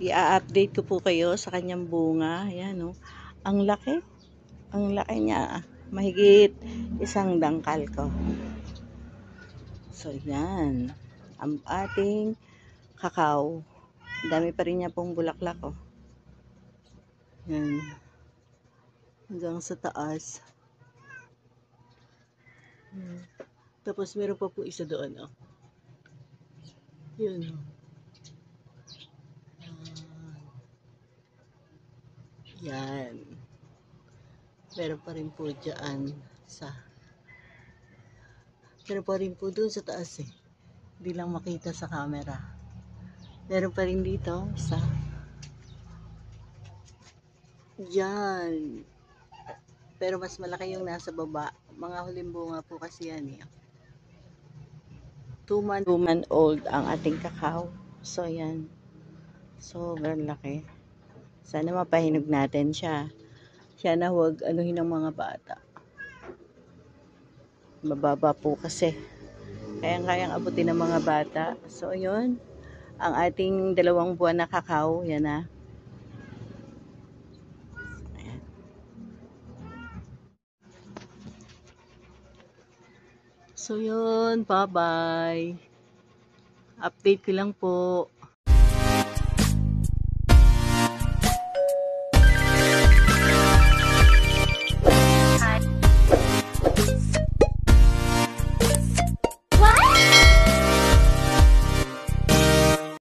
I-update ko po kayo sa kanyang bunga. Ayan, oh. Ang laki. Ang laki niya. Mahigit isang dangkal ko. So, yan. Ang ating kakao. Dami pa rin niya pong bulaklak, oh. Yan. Hanggang sa taas. Tapos, meron pa po isa doon, oh. Yun, oh. Yan. Meron pa rin po dyan sa meron pa rin po doon sa taas eh. Hindi lang makita sa camera. Meron pa rin dito sa yan. Pero mas malaki yung nasa baba. Mga huling bunga po kasi yan eh. 2-month old ang ating kakao. So yan. Sobrang laki. Sana mapahinog natin siya. Sana huwag anuhin ng mga bata. Mababa po kasi. Kayang-kayang abutin ng mga bata. So yun. Ang ating 2 buwan na kakao. Yan na. Ayan. So yun. Bye-bye. Update ko lang po.